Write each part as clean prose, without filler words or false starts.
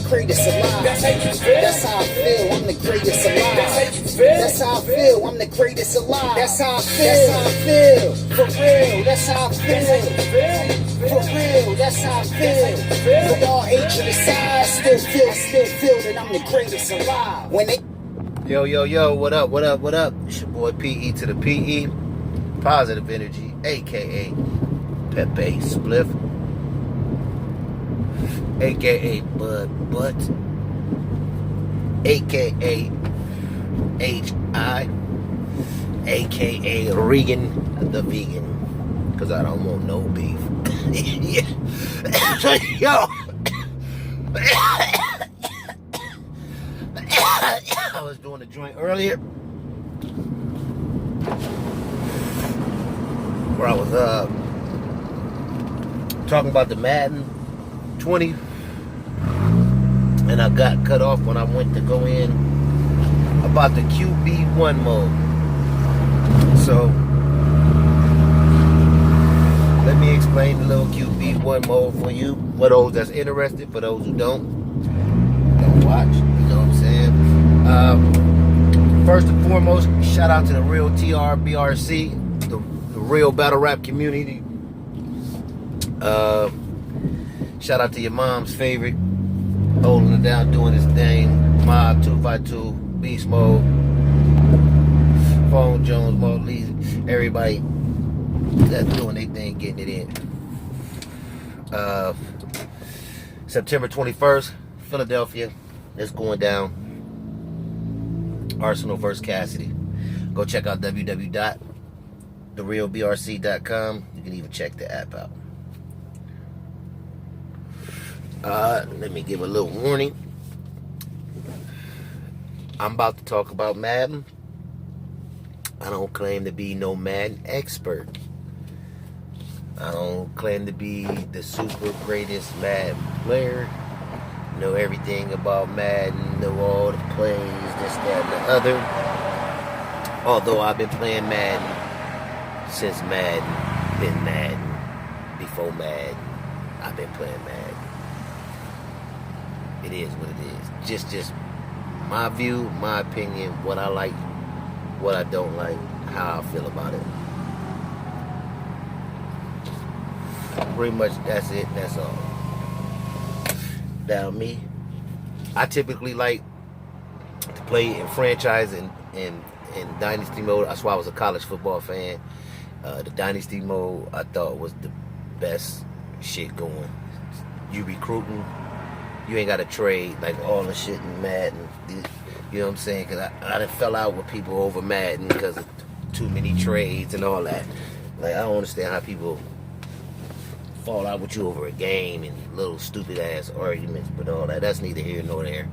greatest alive. That's how I feel, I'm the greatest alive. That's how I feel, I'm the greatest alive. That's how I feel, for real. That's how I feel, for real. That's how I feel. For all age and size, still feel that I'm the greatest alive. When they Yo, what up? It's your boy PE to the PE, Positive Energy, aka Pepe Spliff, aka Budd Buttx, aka HI, aka Regan the Vegan, cause I don't want no beef. Yo. I was doing a joint earlier where I was talking about the Madden20, and I got cut off when I went to go in about the QB1 mode. So let me explain the little QB1 mode for you, for those that's interested. For those who don't watch, you know what I'm saying? First and foremost, shout out to the real TRBRC, the real battle rap community. Shout out to your mom's favorite, holding it down, doing his thing. Mob 252, Beast Mode, Phone Jones, Mo Lee, everybody that's doing their thing, getting it in. September 21st, Philadelphia, it's going down. Arsenal versus Cassidy. Go check out www.therealbrc.com. You can even check the app out. Let me give a little warning. I'm about to talk about Madden. I don't claim to be no Madden expert. I don't claim to be the super greatest Madden player. Know everything about Madden, know all the plays, this, that, and the other. Although I've been playing Madden since Madden, been Madden, before Madden, I've been playing Madden. It is what it is. Just my view, my opinion, what I like, what I don't like, how I feel about it. Pretty much that's it, that's all. Now me, I typically like to play in franchise and dynasty mode. That's why I was a college football fan. The dynasty mode I thought was the best shit going. You recruiting, you ain't got to trade like all the shit in Madden. You know what I'm saying? Because I done fell out with people over Madden because of too many trades and all that. Like, I don't understand how people fall out with you over a game and little stupid ass arguments, but all that's neither here nor there.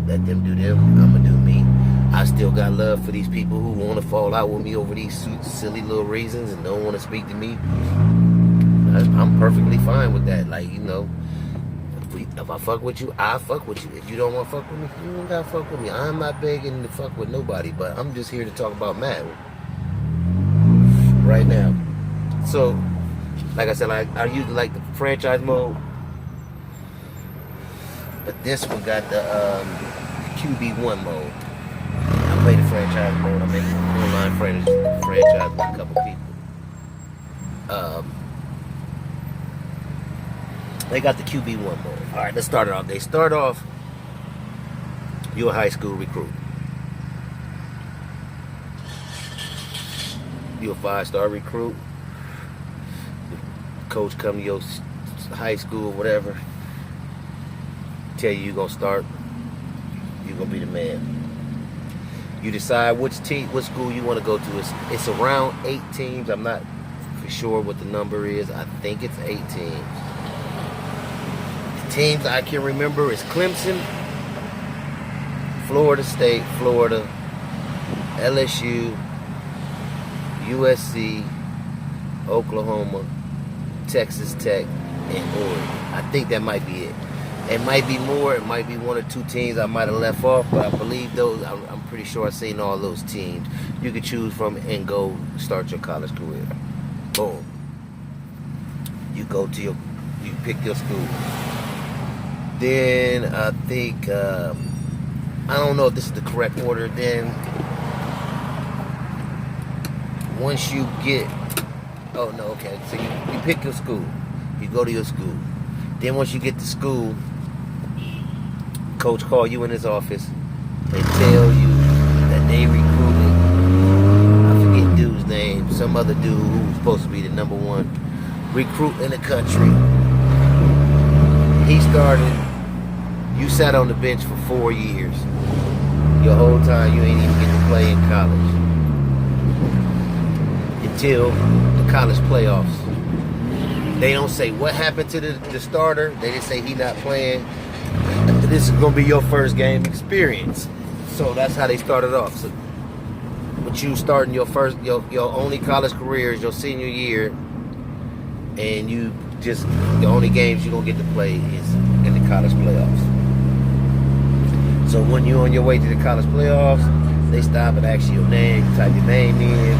Let them do them, I'ma do me. I still got love for these people who want to fall out with me over these silly little reasons and don't want to speak to me. I'm perfectly fine with that. Like, you know, if I fuck with you, I fuck with you. If you don't want to fuck with me, you don't gotta fuck with me. I'm not begging to fuck with nobody, but I'm just here to talk about Madden right now. So, like I said, I usually like the franchise mode, but this one got the QB1 mode. I play the franchise mode. I'm in online franchise with a couple people. They got the QB1 mode. All right, let's start it off. They start off, you're a high school recruit. You're a 5-star recruit. Coach come to your high school, whatever, tell you you're gonna start, you're gonna be the man. You decide which school you want to go to. It's around 8 teams. I'm not for sure what the number is. I think it's 8 teams. The teams I can remember is Clemson, Florida State, Florida, LSU, USC, Oklahoma, Texas Tech, and Oregon. I think that might be it. It might be more. It might be 1 or 2 teams I might have left off, but I believe those. I'm pretty sure I've seen all those teams you could choose from and go start your college career. Boom. You go to you pick your school. Then I think I don't know if this is the correct order. Then once you get, oh no, okay. So you pick your school. You go to your school. Then once you get to school, coach call you in his office and tell you that they recruited, I forget dude's name, some other dude who was supposed to be the #1 recruit in the country. He started, you sat on the bench for 4 years. Your whole time you ain't even get to play in college. Until the college playoffs. They don't say what happened to the starter. They just say he not playing. This is gonna be your first game experience. So that's how they started off. So with you starting your only college career is your senior year, and you just, the only games you're gonna get to play is in the college playoffs. So when you're on your way to the college playoffs, they stop and ask you your name, you type your name in.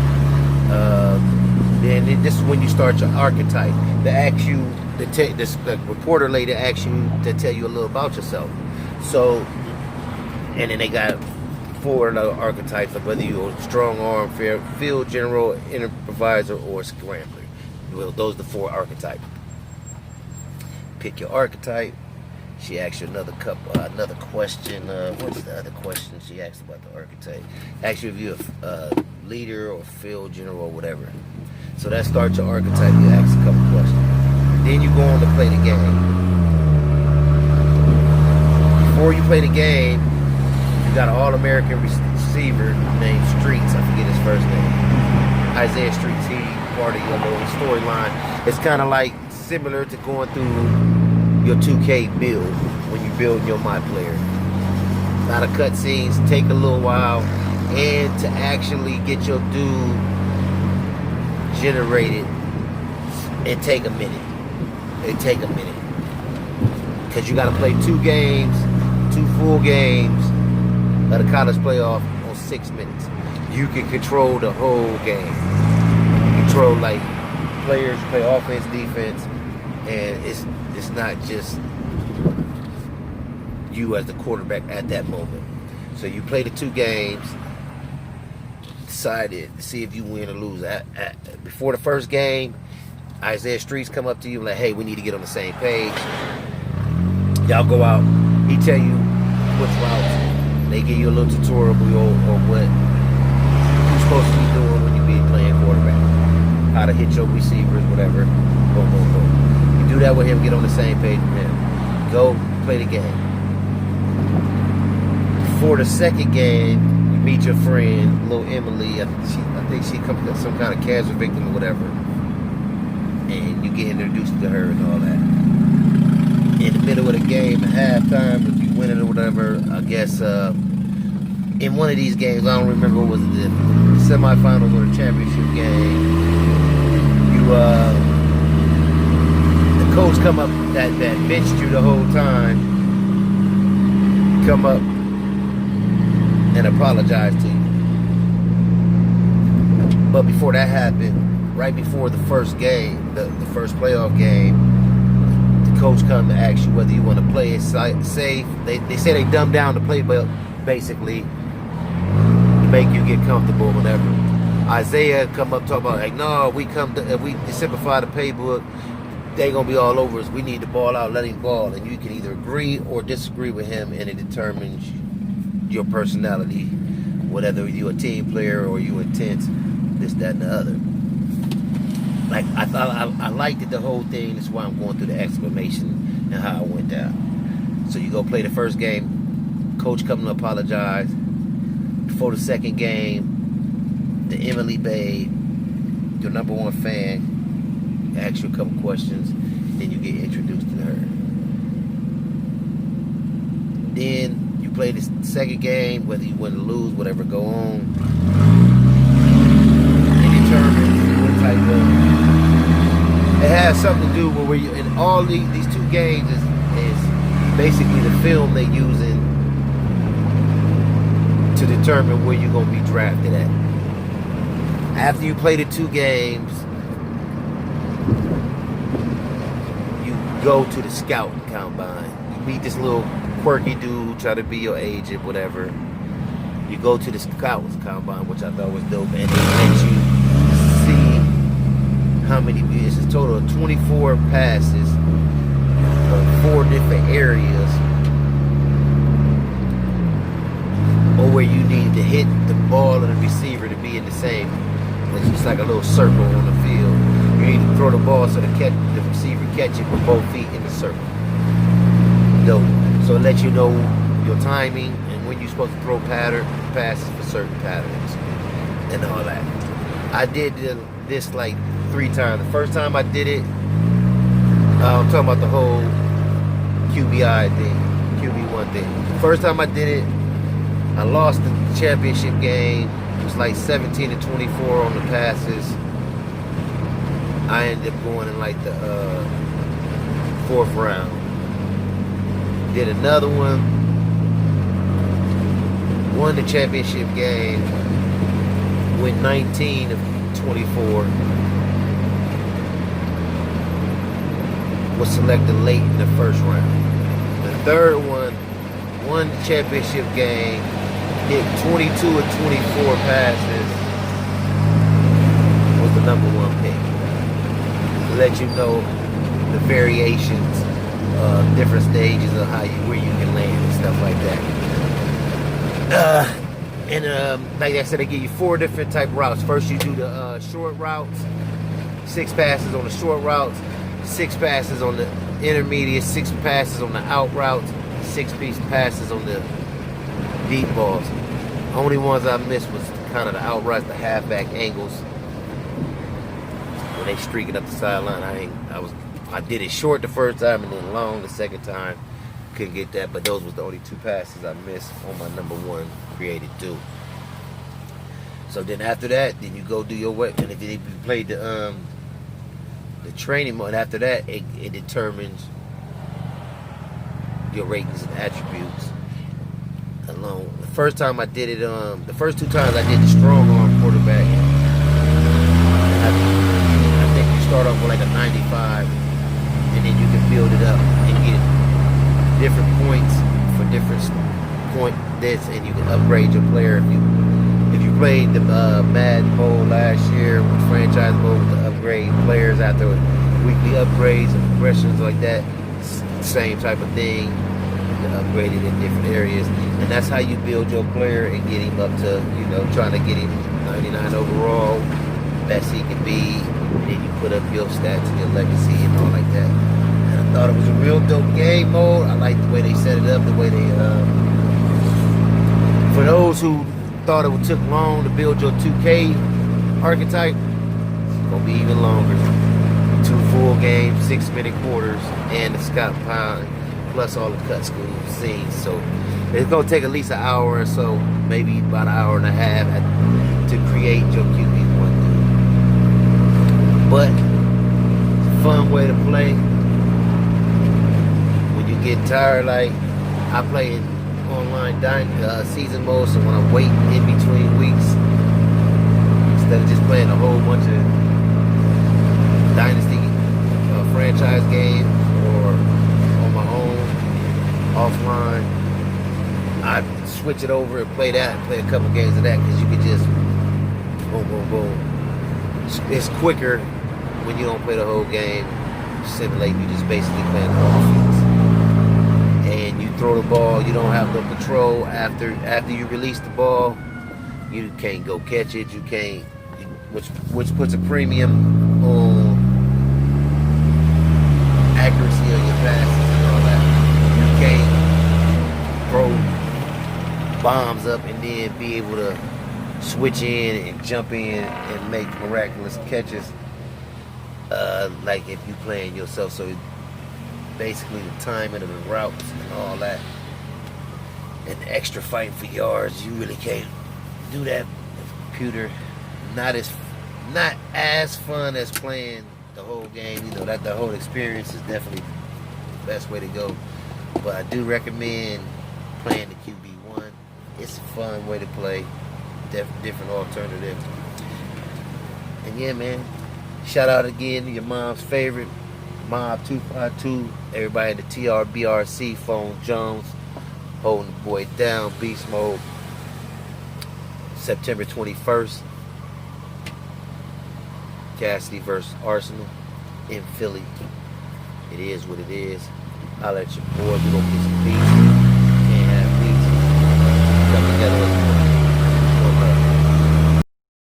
Then this is when you start your archetype. They ask you, the reporter lady asks you to tell you a little about yourself. So, and then they got 4 other archetypes of whether you're a strong arm, field general, improviser, or scrambler. Well, those are the 4 archetypes. Pick your archetype. She asks you another question. What's the other question she asked about the archetype? Asks you if you're a leader or field general or whatever. So that starts your archetype. You ask a couple questions. Then you go on to play the game. Before you play the game, you got an All-American receiver named Streets. I forget his first name. Isaiah Streets. He part of your little storyline. It's kind of like similar to going through your 2K build when you build your My Player. A lot of cutscenes, take a little while, and to actually get your dude generated, it take a minute. Because you got to play 2 games, 2 full games of the college playoff on 6 minutes. You can control the whole game. Control like players, play offense, defense, and it's not just you as the quarterback at that moment. So you play the 2 games, decided to see if you win or lose. Before the first game, Isaiah Streets come up to you like, hey, we need to get on the same page. Y'all go out. He tell you which routes. They give you a little tutorial on what you're supposed to be doing when you be playing quarterback. How to hit your receivers, whatever. Boom, boom, boom. You do that with him, get on the same page with him. Go play the game. For the second game, you meet your friend, little Emily. I think she comes from some kind of cancer victim or whatever. And you get introduced to her and all that. In the middle of the game, at halftime, if you win it or whatever, I guess in one of these games, I don't remember what was it, the semifinals or the championship game, the coach come up that benched you the whole time, come up and apologize to you. But before that happened, right before the first game, the first playoff game, the coach come to ask you whether you want to play it safe. They say they dumb down the playbook basically to make you get comfortable, whatever. Isaiah come up talk about like, no, if we simplify the playbook, they gonna be all over us. We need the ball out, let him ball, and you can either agree or disagree with him, and it determines your personality, whether you a team player or you intense, this, that, and the other. Like I liked it, the whole thing. That's why I'm going through the explanation and how it went down. So you go play the first game, coach coming to apologize. Before the second game, the Emily babe, your #1 fan, asks you a couple questions, then you get introduced to her. Then you play the second game, whether you win or lose, whatever go on, and determine what type of. It has something to do with where you in all these 2 games is basically the film they using to determine where you're gonna be drafted at. After you play the 2 games, you go to the scouting combine. You meet this little quirky dude, try to be your agent, whatever. You go to the scouts combine, which I thought was dope, and they let you see how many. It's a total of 24 passes of 4 different areas, or where you need to hit the ball and the receiver to be in the same. It's just like a little circle on the field. You need to throw the ball so the receiver catch it with both feet in the circle. Dope. So it lets you know your timing and when you're supposed to throw passes for certain patterns and all that. I did this like 3 times. The first time I did it, I'm talking about the whole QBI thing, QB1 thing. The first time I did it, I lost the championship game. It was like 17-24 on the passes. I ended up going in like the 4th round. Did another one. Won the championship game. Went 19 of 24. Was selected late in the 1st round. The 3rd one, won the championship game. Hit 22 of 24 passes. Was the #1 pick. To let you know the variations, different stages of where you can land and stuff like that. Like I said, they give you 4 different type routes. First, you do the short routes, 6 passes on the short routes, 6 passes on the intermediate, 6 passes on the out routes, 6 passes on the deep balls. Only ones I missed was kind of the out routes, the halfback angles when they streaking up the sideline. I did it short the first time and then long the second time. Couldn't get that, but those was the only 2 passes I missed on my #1 created too. So then after that, then you go do your work, and if you played the training mode, after that it determines your ratings and attributes. Alone, the first time I did it, the first 2 times I did the strong arm quarterback. I think you start off with like a 95, and then you can build it up and get different points for different point this, and you can upgrade your player if you played the Madden mode last year with franchise mode with the upgrade players after weekly upgrades and progressions like that. Same type of thing. You can upgrade it in different areas, and that's how you build your player and get him up to, trying to get him 99 overall, best he can be, and then you put up your stats and your legacy and all like that. And I thought it was a real dope game mode. I like the way they set it up, the way they for those who thought it took long to build your 2K archetype, it's gonna be even longer. 2 full games, 6-minute quarters, and the Scott Pound, plus all the cut school scenes. So it's gonna take at least an hour or so, maybe about an hour and a half to create your QB1. But it's a fun way to play. When you get tired, like I play in online season mode, so when I'm waiting in between weeks, instead of just playing a whole bunch of dynasty franchise games or on my own offline, I switch it over and play that and play a couple games of that, because you can just boom, boom, boom. It's quicker when you don't play the whole game. Simulating, you just basically playing the offense. And you throw the ball, you don't have no control after you release the ball. You can't go catch it. You can't, which puts a premium on accuracy of your passes and all that. You can't throw bombs up and then be able to switch in and jump in and make miraculous catches like if you playing yourself. So basically the timing of the routes and all that, and the extra fighting for yards, you really can't do that with a computer. Not as fun as playing the whole game. That the whole experience is definitely the best way to go. But I do recommend playing the QB1. It's a fun way to play, different alternative. And yeah, man, shout out again to your mom's favorite, Mob 252, everybody in the TRBRC, Phone Jones, holding the boy down, Beast Mode. September 21st, Cassidy versus Arsenal in Philly. It is what it is. I'll let your boy, we gonna get some peace. Can't have peace. Come together.